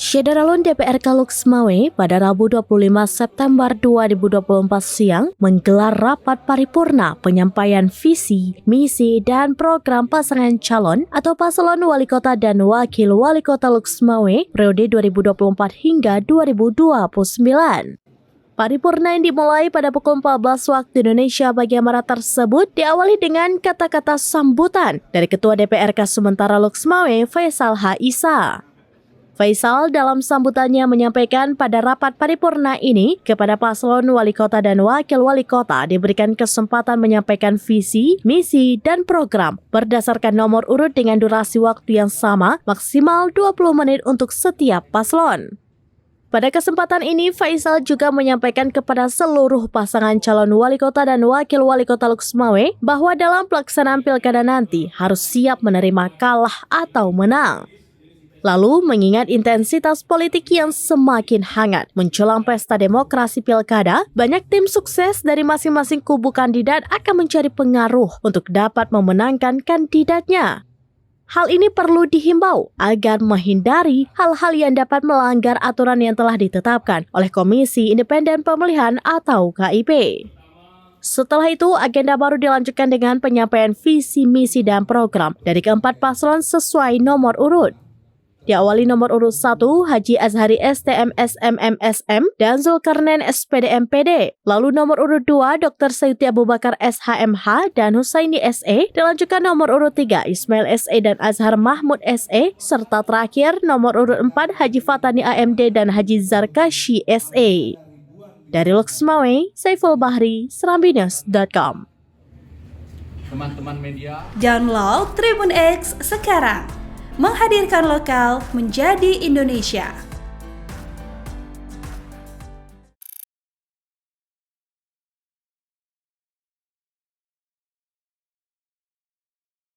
Syederalun DPRK Luxmawe pada Rabu 25 September 2024 siang menggelar rapat paripurna penyampaian visi, misi, dan program pasangan calon atau paslon wali kota dan wakil wali kota Luxmawe periode 2024 hingga 2029. Paripurna yang dimulai pada pukul 14 waktu Indonesia bagian Barat tersebut diawali dengan kata-kata sambutan dari Ketua DPRK sementara Luxmawe, Faisal H. Isa. Faisal dalam sambutannya menyampaikan pada rapat paripurna ini kepada paslon wali kota dan wakil wali kota diberikan kesempatan menyampaikan visi, misi, dan program berdasarkan nomor urut dengan durasi waktu yang sama maksimal 20 menit untuk setiap paslon. Pada kesempatan ini, Faisal juga menyampaikan kepada seluruh pasangan calon wali kota dan wakil wali kota Luxmawe bahwa dalam pelaksanaan pilkada nanti harus siap menerima kalah atau menang. Lalu, mengingat intensitas politik yang semakin hangat menjelang pesta demokrasi pilkada, banyak tim sukses dari masing-masing kubu kandidat akan mencari pengaruh untuk dapat memenangkan kandidatnya. Hal ini perlu dihimbau agar menghindari hal-hal yang dapat melanggar aturan yang telah ditetapkan oleh Komisi Independen Pemilihan atau KIP. Setelah itu, agenda baru dilanjutkan dengan penyampaian visi, misi, dan program dari keempat paslon sesuai nomor urut. Diawali nomor urut 1, Haji Azhari STM SMM SM dan Zulkarnain SPD MPD. Lalu nomor urut 2, Dr. Sayuti Abu Bakar SHMH dan Husaini SE. Dilanjutkan nomor urut 3, Ismail SE dan Azhar Mahmud SE. Serta terakhir nomor urut 4, Haji Fatani AMD dan Haji Zarkashi SE. Dari Luxmawe, Saiful Bahri, serambinews.com. Teman-teman media, Download Tribun X sekarang. Menghadirkan lokal menjadi Indonesia.